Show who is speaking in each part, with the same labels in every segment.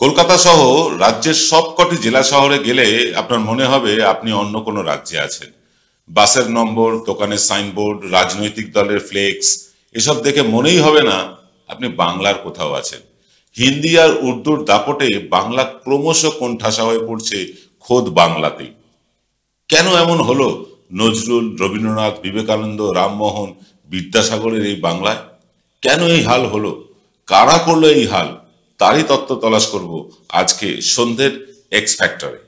Speaker 1: কলকাতা সহ রাজ্যের সবকটি জেলা শহরে গেলে আপনার মনে হবে আপনি অন্য কোনো রাজ্যে আছেন। বাসের নম্বর, দোকানের সাইনবোর্ড, রাজনৈতিক দলের ফ্লেক্স এসব দেখে মনেই হবে না আপনি বাংলার কোথাও আছেন। হিন্দি আর উর্দুর দাপটে বাংলা ক্রমশ কোণঠাসা হয়ে পড়ছে খোদ বাংলাতেই। কেন এমন হলো নজরুল, রবীন্দ্রনাথ, বিবেকানন্দ, রামমোহন, বিদ্যাসাগরের এই বাংলায়? কেন এই হাল হলো? কারা করলো এই হাল? তারই তত্ত্ব তলাশ করব আজকে সন্ধ্যের এক্স ফ্যাক্টরে।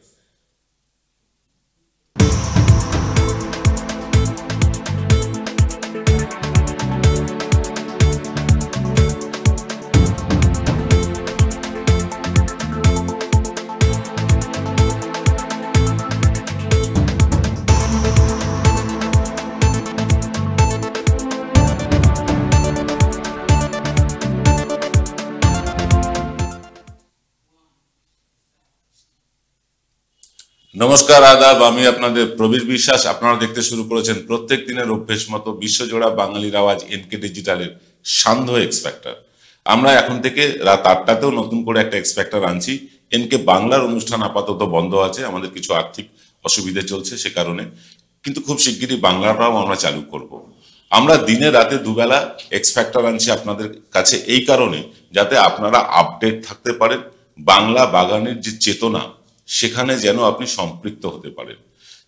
Speaker 1: নমস্কার, আদাব। আমি আপনাদের প্রবীর বিশ্বাস। আপনারা দেখতে শুরু করেছেন প্রত্যেক দিনের অভ্যেস মতো বিশ্বজোড়া বাঙালির আওয়াজ এনকে ডিজিটালের সান্ধ্য এক্স ফ্যাক্টর। আমরা এখন থেকে রাত 8টাতেও নতুন করে একটা এক্স ফ্যাক্টর আনছি। এনকে বাংলার অনুষ্ঠান আপাতত বন্ধ আছে, আমাদের কিছু আর্থিক অসুবিধা চলছে সে কারণে, কিন্তু খুব শিগগিরই বাংলাটাও আমরা চালু করব। আমরা দিনে রাতে দুবেলা এক্স ফ্যাক্টর আনছি আপনাদের কাছে এই কারণে যাতে আপনারা আপডেট থাকতে পারেন, বাংলা বাগানের যে চেতনা সেখানে যেন আপনি সম্পৃক্ত হতে পারেন।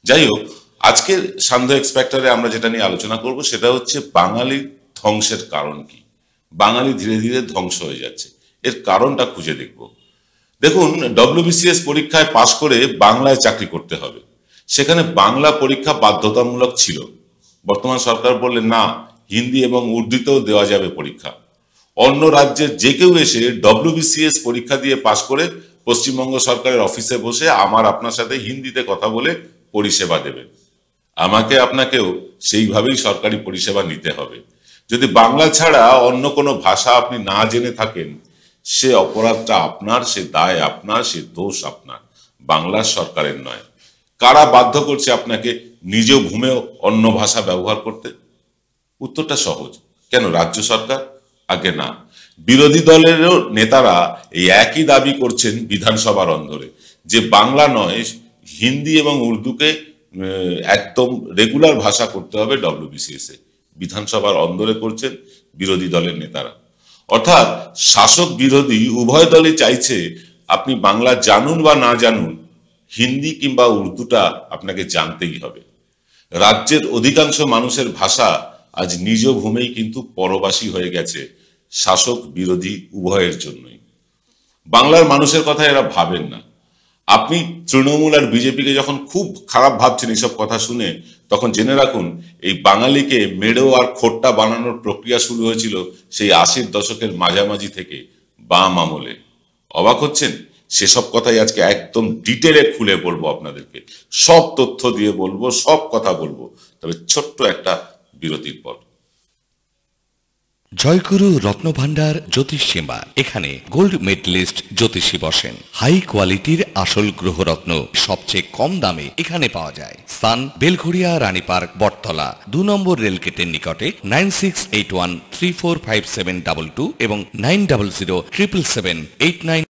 Speaker 1: যাই হোক, আজকের সান্ধ্য এক্স ফ্যাক্টরে আমরা যেটা নিয়ে আলোচনা করব সেটা হচ্ছে বাঙালির ধ্বংসের কারণ কি। বাঙালি ধীরে ধীরে ধ্বংস হয়ে যাচ্ছে, এর কারণটা খুঁজে দেখব। দেখুন, ডব্লিউবিসিএস পরীক্ষায় পাশ করে বাংলায় চাকরি করতে হবে, সেখানে বাংলা পরীক্ষা বাধ্যতামূলক ছিল। বর্তমান সরকার বললেন না, হিন্দি এবং উর্দুতেও দেওয়া যাবে পরীক্ষা। অন্য রাজ্যের যে কেউ এসে ডব্লিউবিসিএস পরীক্ষা দিয়ে পাশ করে পশ্চিমবঙ্গ সরকারের অফিসে বসে আমার আপনার সাথে হিন্দিতে কথা বলে পরিষেবা দেবেন। আমাকে আপনাকেও সেইভাবেই সরকারি পরিষেবা নিতে হবে। যদি বাংলা ছাড়া অন্য কোনো ভাষা আপনি না জেনে থাকেন, সে অপরাধটা আপনার, সে দায় আপনার, সে দোষ আপনার, বাংলার সরকারের নয়। কারা বাধ্য করছে আপনাকে নিজ ঘুমেও অন্য ভাষা ব্যবহার করতে? উত্তরটা সহজ। কেন রাজ্য সরকার? আগে না, বিরোধী দলেরও নেতারা এই একই দাবি করছেন বিধানসভার অন্দরে, যে বাংলা নয়, হিন্দি এবং উর্দুকে একদম রেগুলার ভাষা করতে হবে ডব্লিউবিসিএস এ। বিধানসভার অন্দরে করছেন বিরোধী দলের নেতারা। অর্থাৎ শাসক বিরোধী উভয় দলই চাইছে আপনি বাংলা জানুন বা না জানুন, হিন্দি কিংবা উর্দুটা আপনাকে জানতেই হবে। রাজ্যের অধিকাংশ মানুষের ভাষা আজ নিজ ভূমেই কিন্তু পরবাসী হয়ে গেছে শাসক বিরোধী উভয়ের জন্যই। বাংলার মানুষের কথা এরা ভাবেন না। আপনি তৃণমূল আর বিজেপিকে যখন খুব খারাপ ভাবছেন এসব কথা শুনে, তখন জেনে রাখুন এই বাঙালিকে মেড়ো আর খোট্টা বানানোর প্রক্রিয়া শুরু হয়েছিল সেই 80-র দশকের মাঝামাঝি থেকে বাম আমলে। অবাক হচ্ছেন? সেসব কথাই আজকে একদম ডিটেলে খুলে বলবো আপনাদেরকে, সব তথ্য দিয়ে বলবো, সব কথা বলবো, তবে ছোট্ট একটা বিরতির পর।
Speaker 2: জয়গুরু রত্নভান্ডার জ্যোতিষ সেবা। এখানে গোল্ড মেডেলিস্ট জ্যোতিষী বসেন। হাই কোয়ালিটির আসল গ্রহরত্ন সবচেয়ে কম দামে এখানে পাওয়া যায়। স্থান বেলঘড়িয়া, রানী পার্ক, বটতলা, 2 নম্বর রেলগেটের নিকটে। 9681345722 এবং 90077789।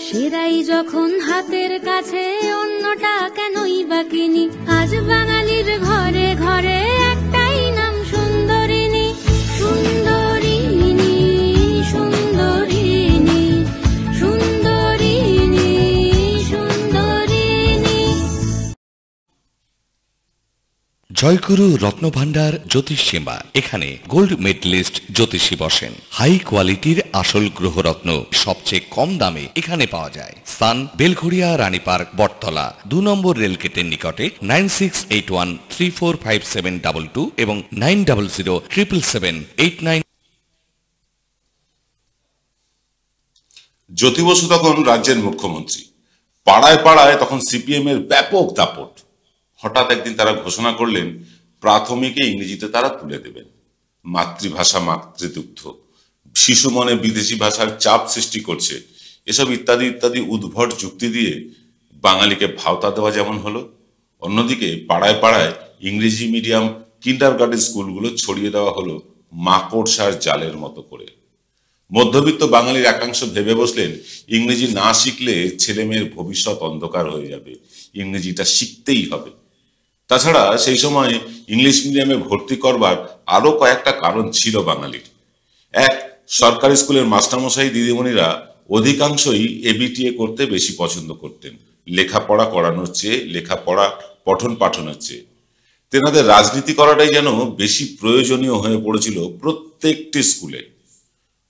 Speaker 3: সেরাই যখন হাতের কাছে, অন্যটা কেনই বা কিনি। আজ বাঙালির ঘরে ঘরে একটাই নাম সুন্দরিনী, সুন্দরিনী, সুন্দরিনী, সুন্দরিনী, সুন্দরিনী।
Speaker 2: জয়গুরু রত্নভান্ডার জ্যোতিষ সেবা। এখানে গোল্ড মেডেলিস্ট জ্যোতিষী বসেন। হাই কোয়ালিটির আসল গ্রহরত্ন সবচেয়ে কম দামে এখানে পাওয়া যায়। স্থান বেলঘড়িয়া, রানী পার্ক, বটতলা, 2 নম্বর রেলগেটের নিকটে। 9681345722 এবং 90077789।
Speaker 1: জ্যোতি বসু তখন রাজ্যের মুখ্যমন্ত্রী। পাড়ায় পাড়ায় তখন সিপিএম এর ব্যাপক দাপট। হঠাৎ একদিন তারা ঘোষণা করলেন প্রাথমিকে ইংরেজিতে তারা তুলে দেবেন। মাতৃভাষা মাতৃদুগ্ধ, শিশু মনে বিদেশি ভাষার চাপ সৃষ্টি করছে, এসব ইত্যাদি ইত্যাদি উদ্ভট যুক্তি দিয়ে বাঙালিকে ভাওতা দেওয়া যেমন হলো, অন্যদিকে পাড়ায় পাড়ায় ইংরেজি মিডিয়াম কিন্ডারগার্টেন স্কুলগুলো ছড়িয়ে দেওয়া হলো মাকড়সার জালের মতো করে। মধ্যবিত্ত বাঙালির একাংশ ভেবে বসলেন ইংরেজি না শিখলে ছেলে মেয়ের ভবিষ্যৎ অন্ধকার হয়ে যাবে, ইংরেজিটা শিখতেই হবে। তাছাড়া সেই সময় ইংলিশ মিডিয়ামে ভর্তি করবার আরো কয়েকটা কারণ ছিল বাঙালির। এক, সরকারি স্কুলের মাস্টারমশাই দিদিমণিরা অধিকাংশই এবিটিএ করতে বেশি পছন্দ করতেন, লেখাপড়া করানোর চেয়ে, লেখাপড়া পঠন পাঠনের চেয়ে। তেনাদের রাজনীতি করাটাই যেন বেশি প্রয়োজনীয় হয়ে পড়েছিল প্রত্যেকটি স্কুলে।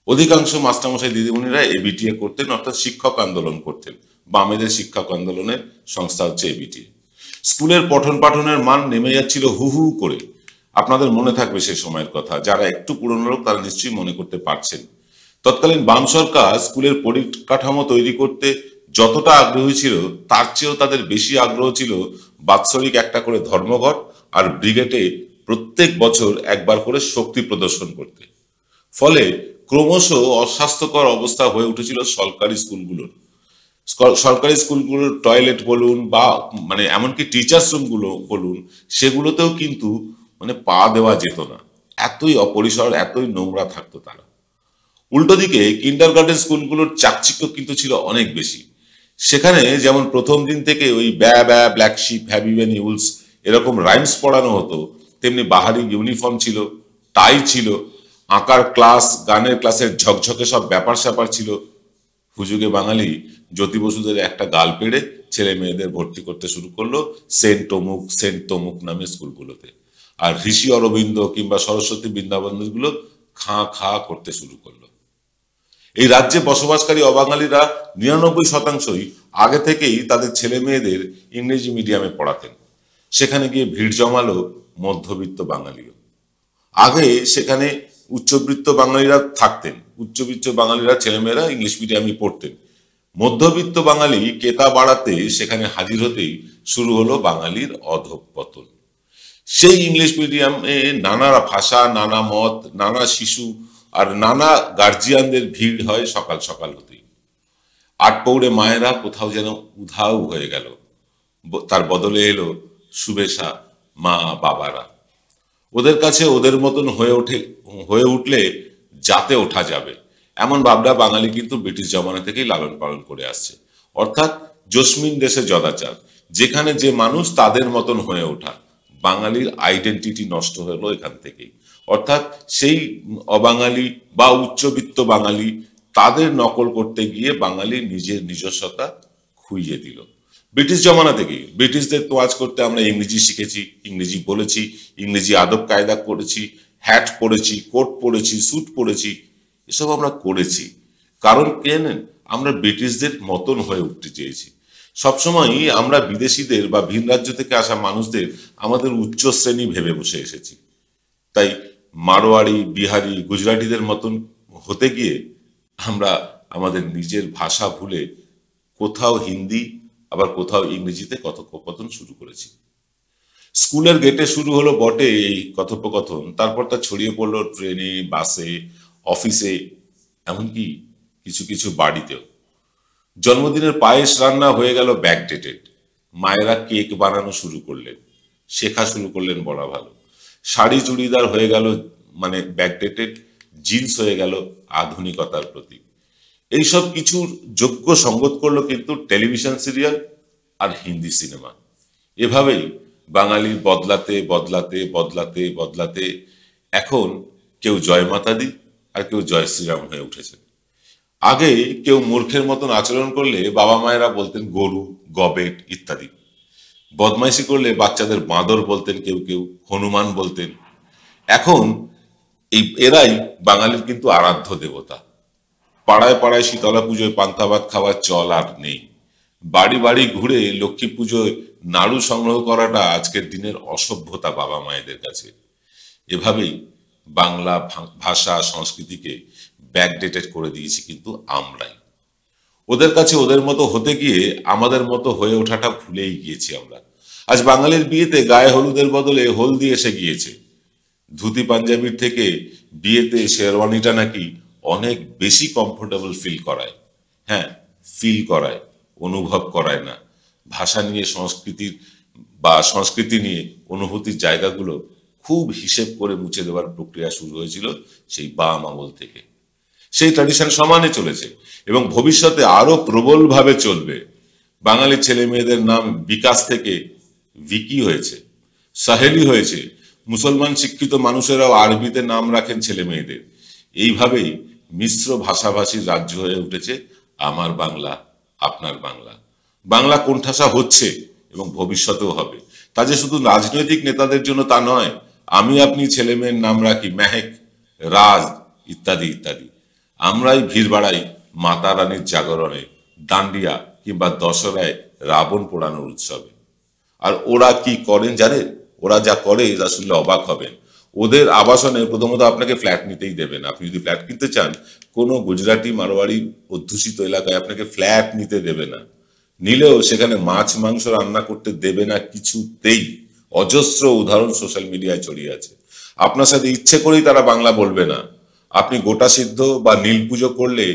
Speaker 1: অধিকাংশ মাস্টারমশাই দিদিমণিরা এবিটিএ করতেন, অর্থাৎ শিক্ষক আন্দোলন করতেন। বামেদের শিক্ষক আন্দোলনের সংস্থা হচ্ছে এবিটিএ। স্কুলের পঠন পাঠনের মান নেমে যাচ্ছিল হু হু করে। আপনাদের মনে থাকবে সে সময়ের কথা, যারা একটু পুরনো লোক তারা নিশ্চয়ই মনে করতে পারছেন। তৎকালীন বাম সরকার স্কুলের পরিকাঠামো তৈরি করতে যতটা আগ্রহী ছিল, তার চেয়েও তাদের বেশি আগ্রহ ছিল বাৎসরিক একটা করে ধর্মঘট আর ব্রিগেডে প্রত্যেক বছর একবার করে শক্তি প্রদর্শন করতে। ফলে ক্রমশ অস্বাস্থ্যকর অবস্থা হয়ে উঠেছিল সরকারি স্কুলগুলোর। সরকারি স্কুলগুলোর টয়লেট বলুন বা মানে এমনকি টিচার্স রুমগুলো বলুন, সেগুলোতেও কিন্তু মানে পা দেওয়া যেত না, এতই অপরিসর, এতই নোংরা থাকতো তারা। উল্টো দিকে কিন্ডারগার্টেন স্কুলগুলোর চাকচিক্য কিন্তু ছিল অনেক বেশি। সেখানে যেমন প্রথম দিন থেকে ওই ব্যা ব্যা, ব্ল্যাক শিপ, হ্যাভি ভ্যানি উলস এরকম রাইমস পড়ানো হতো, তেমনি বাহারি ইউনিফর্ম ছিল, টাই ছিল, আঁকার ক্লাস, গানের ক্লাসের ঝকঝকে সব ব্যাপার স্যাপার ছিল। হুজুগে বাঙালি জ্যোতি বসুদের একটা গাল পেড়ে ছেলে মেয়েদের ভর্তি করতে শুরু করলো সেন্ট তমুক নামে স্কুলগুলোতে। আর ঋষি অরবিন্দ কিংবা সরস্বতী বৃন্দাবনগুলো খাঁ খাঁ করতে শুরু করলো। এই রাজ্যে বসবাসকারী অবাঙালিরা 99% আগে থেকেই তাদের ছেলে মেয়েদের ইংরেজি মিডিয়ামে পড়াতেন। সেখানে গিয়ে ভিড় জমালো মধ্যবিত্ত বাঙালিও। আগে সেখানে উচ্চবিত্ত বাঙালিরা থাকতেন, উচ্চবিত্ত বাঙালিরা ছেলেমেয়েরা ইংলিশ মিডিয়ামে পড়তেন। মধ্যবিত্ত বাঙালি কেতা বাড়াতে সেখানে হাজির হতেই শুরু হলো বাঙালির অধঃপতন। সেই ইংলিশ মিডিয়ামে নানা ভাষা, নানা মত, নানা শিশু আর নানা গার্জিয়ানদের ভিড় হয় সকাল সকাল হতেই। আটপৌড়ে মায়েরা কোথাও যেন উধাও হয়ে গেল, তার বদলে এলো সুবেশা মা বাবারা। ওদের কাছে ওদের মতন হয়ে উঠলে যাতে ওঠা যাবে এমন ভাবনা বাঙালি কিন্তু ব্রিটিশ জমানা থেকেই লালন পালন করে আসছে। অর্থাৎ জসমিন দেশে জদাচার, যেখানে যে মানুষ তাদের মতন হয়ে ওঠা। বাঙালির আইডেন্টিটি নষ্ট হলো এখান থেকেই। অর্থাৎ সেই অবাঙালি বা উচ্চবিত্ত বাঙালি, তাদের নকল করতে গিয়ে বাঙালি নিজের নিজস্বতা খুইয়ে দিল। ব্রিটিশ জমানা থেকেই ব্রিটিশদের তোয়াজ করতে আমরা ইংরেজি শিখেছি, ইংরেজি বলেছি, ইংরেজি আদব কায়দা করেছি, হ্যাট পরেছি, কোট পরেছি, স্যুট পরেছি, এসব আমরা করেছি। কারণ কে জানেন, আমরা ব্রিটিশদের মতন হয়ে উঠতে চেয়েছি। সবসময়ই আমরা বিদেশিদের বা ভিন রাজ্য থেকে আসা মানুষদের আমাদের উচ্চ শ্রেণী ভেবে বসে এসেছি। তাই মারোয়াড়ি, বিহারি, গুজরাটিদের মতন হতে গিয়ে আমরা আমাদের নিজের ভাষা ভুলে কোথাও হিন্দি আবার কোথাও ইংরেজিতে কথোপকথন শুরু করেছি। স্কুলের গেটে শুরু হলো বটে এই কথোপকথন, তারপর তা ছড়িয়ে পড়লো ট্রেনে, বাসে, অফিসে, এমনকি কিছু কিছু বাড়িতেও। জন্মদিনের পায়েস রান্না হয়ে গেল ব্যাকডেটেড, মায়েরা কেক বানানো শুরু করলেন, শেখা শুরু করলেন বলা ভালো। শাড়ি চুড়িদার হয়ে গেল মানে ব্যাকডেটেড, জিন্স হয়ে গেল আধুনিকতার প্রতীক। এইসব কিছুর যোগ্য সঙ্গত করলো কিন্তু টেলিভিশন সিরিয়াল আর হিন্দি সিনেমা। এভাবেই বাঙালি বদলাতে বদলাতে বদলাতে বদলাতে এখন কেউ জয় মাতা দি আর কেউ জয় শ্রীরাম হয়ে উঠেছে। আগে কেউ মূর্খের মতন আচরণ করলে বাবা মায়েরা বলতেন গরু, গবেট ইত্যাদি। বদমাইশি করলে বাচ্চাদের বাঁদর বলতেন, কেউ কেউ হনুমান বলতেন। এখন এরাই বাঙালির কিন্তু আরাধ্য দেবতা। পাড়ায় পাড়ায় শীতলা পুজোয় পান্তা ভাত খাওয়ার চল আর নেই। বাড়ি বাড়ি ঘুরে লক্ষ্মী পুজোয় নাড়ু সংগ্রহ করাটা আজকের দিনের অসভ্যতা বাবা মায়েদের কাছে। এভাবেই বাংলা ভাষা সংস্কৃতিকে ব্যাকডেটেড করে দিয়েছি কিন্তু আমরাই। ওদের কাছে ওদের মতো হতে গিয়ে আমাদের মতো হয়ে ওঠাটা ভুলেই গিয়েছি আমরা। আজ বাঙালির বিয়েতে গায়ে হলুদের বদলে হলদি এসে গিয়েছে। ধুতি পাঞ্জাবির থেকে বিয়েতে শেরওয়ানিটা নাকি অনেক বেশি কমফোর্টেবল ফিল করায়। হ্যাঁ, ফিল করায়, অনুভব করায় না। ভাষা নিয়ে সংস্কৃতি নিয়ে অনুভূতির জায়গাগুলো খুব হিসেব করে মুছে দেওয়ার প্রক্রিয়া শুরু হয়েছিল সেই বাম আমল থেকে। সেই ট্র্যাডিশন সমানে চলেছে এবং ভবিষ্যতে আরো প্রবলভাবে চলবে। বাঙালি ছেলে মেয়েদের নাম বিকাশ থেকে ভিকি হয়েছে, সাহেলি হয়েছে। মুসলমান শিক্ষিত মানুষেরাও আরবিতে নাম রাখেন ছেলে মেয়েদের। এইভাবেই মিশ্র ভাষাভাষীর রাজ্য হয়ে উঠেছে আমার বাংলা, আপনার বাংলা। বাংলা কোণঠাসা হচ্ছে এবং ভবিষ্যতেও হবে। তা যে শুধু রাজনৈতিক নেতাদের জন্য তা নয়, আমি আপনি ছেলে মেয়ের নাম রাখি মেহেক, রাজ ইত্যাদি ইত্যাদি। আমরাই ভিড় বাড়াই মাতা রানীর জাগরণে, দান্ডিয়া কিংবা দশরায় রাবণ পোড়ানোর উৎসবে। আর ওরা কি করেন জানেন? ওরা যা করে তা শুনলে অবাক হবেন। ওদের আবাসনে প্রথমত আপনাকে ফ্ল্যাট নিতেই দেবেন। আপনি যদি ফ্ল্যাট কিনতে চান, কোনো গুজরাটি মারোয়াড়ি অধ্যুষিত এলাকায় আপনাকে ফ্ল্যাট নিতে দেবে না। নিলেও সেখানে মাছ মাংস রান্না করতে দেবে না কিছুতেই। অজস্র উদাহরণ সোশ্যাল মিডিয়ায় ছড়িয়ে আছে। আপনার সাথে ইচ্ছে করেই তারা বাংলা বলবে না। আপনি গোটা সিদ্ধ বা নীল পুজো করলে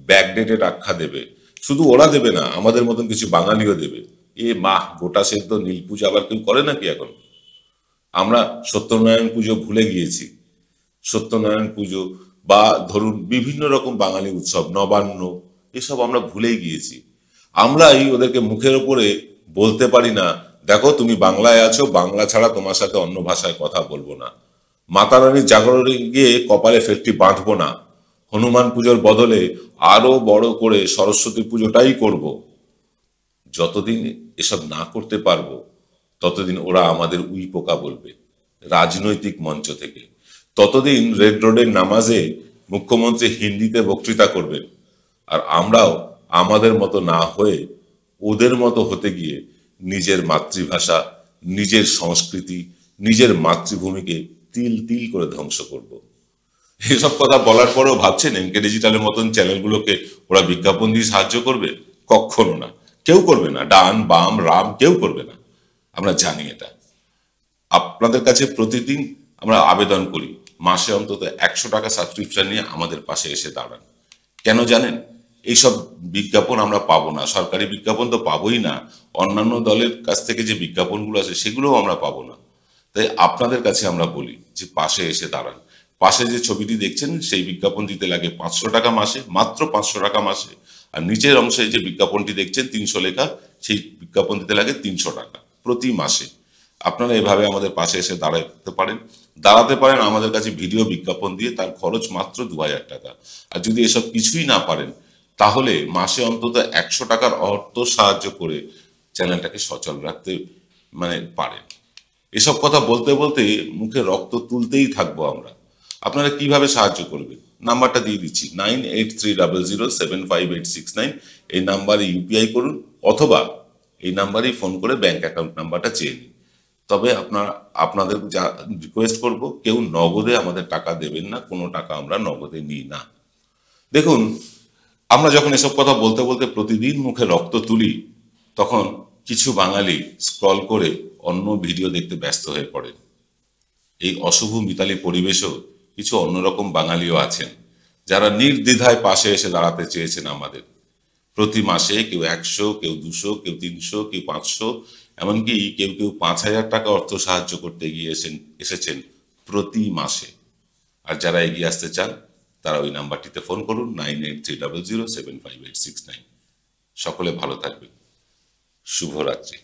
Speaker 1: ব্যাকডেটেড আখ্যা দেবে। শুধু ওরা দেবে না, আমাদের মতন কিছু বাঙালিও দেবে। এ মা, গোটা সিদ্ধ নীল পুজো আবার কেউ করে নাকি এখন? আমরা সত্যনারায়ণ পুজো ভুলে গিয়েছি। সত্যনারায়ণ পুজো বা ধরুন বিভিন্ন রকম বাঙালি উৎসব, নবান্ন, এসব আমরা ভুলেই গিয়েছি। আমরাই ওদেরকে মুখের ওপরে বলতে পারি না, দেখো তুমি বাংলায় আছো, বাংলা ছাড়া তোমার সাথে অন্য ভাষায় কথা বলবো না। মাতা রানীর জাগরণে গিয়ে কপালে ফেটটি বাঁধবো না। হনুমান পুজোর বদলে আরো বড় করে সরস্বতী পুজোটাই করব। যতদিন এসব না করতে পারবো, ততদিন ওরা আমাদের উই পোকা বলবে রাজনৈতিক মঞ্চ থেকে। ততদিন রেড রোডের নামাজে মুখ্যমন্ত্রী হিন্দিতে বক্তৃতা করবেন, আর আমরাও আমাদের মতো না হয়ে ওদের মতো হতে গিয়ে নিজের মাতৃভাষা, নিজের সংস্কৃতি, নিজের মাতৃভূমিকে তিল তিল করে ধ্বংস করব। এসব কথা বলার পরেও ভাবছেন এনকে ডিজিটালের মতন চ্যানেলগুলোকে ওরা বিজ্ঞাপন দিয়ে সাহায্য করবে? কখনো না, কেউ করবে না। ডান বাম রাম কেউ করবে না, আমরা জানি এটা। আপনাদের কাছে প্রতিদিন আমরা আবেদন করি, মাসে অন্তত 100 টাকা সাবস্ক্রিপশন নিয়ে আমাদের পাশে এসে দাঁড়ান। কেন জানেন? এইসব বিজ্ঞাপন আমরা পাবো না, সরকারি বিজ্ঞাপন তো পাবোই না, অন্যান্য দলের কাছ থেকে যে বিজ্ঞাপনগুলো আছে সেগুলোও আমরা পাবো না। তাই আপনাদের কাছে আমরা বলি যে পাশে এসে দাঁড়ান। পাশে যে ছবিটি দেখছেন সেই বিজ্ঞাপন দিতে লাগে 500 টাকা মাসে, মাত্র 500 টাকা মাসে। আর নিচের অংশে যে বিজ্ঞাপনটি দেখছেন 300 লেখা, সেই বিজ্ঞাপন দিতে লাগে 300 টাকা প্রতি মাসে। আপনারা এভাবে আমাদের পাশে এসে দাঁড়াতে পারেন আমাদের কাছে ভিডিও বিজ্ঞাপন দিয়ে। তার খরচ মাত্র 2000 টাকা। আর যদি এসব কিছুই না পারেন, তাহলে মাসে অন্তত 100 টাকার অর্থ সাহায্য করে চ্যানেলটাকে সচল রাখতে পারেন। এসব কথা বলতে বলতে মুখে রক্ত তুলতেই থাকবো আমরা। আপনারা কিভাবে সাহায্য করবেন? নাম্বারটা দিয়ে দিচ্ছি, 9830075869। এই নাম্বারে ইউপিআই করুন, অথবা এই নাম্বারেই ফোন করে ব্যাংক অ্যাকাউন্ট নাম্বারটা চেয়ে নিন। তবে আপনাদের যা রিকোয়েস্ট করব, কেউ নগদে আমাদের টাকা দেবেন না। কোনো টাকা আমরা নগদে নিই না। দেখুন, আমরা যখন এসব কথা বলতে বলতে প্রতিদিন মুখে রক্ত তুলি, তখন কিছু বাঙালি স্ক্রল করে অন্য ভিডিও দেখতে ব্যস্ত হয়ে পড়েন। এই অশুভ মিতালি পরিবেশেও কিছু অন্যরকম বাঙালিও আছেন, যারা নির্দ্বিধায় পাশে এসে দাঁড়াতে চেয়েছেন আমাদের। প্রতি মাসে কেউ 100, কেউ 200, কেউ 300, কেউ 500, এমনকি কেউ কেউ 5000 টাকা অর্থ সাহায্য করতে এসেছেন প্রতি মাসে। আর যারা এগিয়ে আসতে চান, তারা ওই নাম্বারটিতে ফোন করুন, 9830075869। সকলে ভালো থাকবেন। শুভরাত্রি।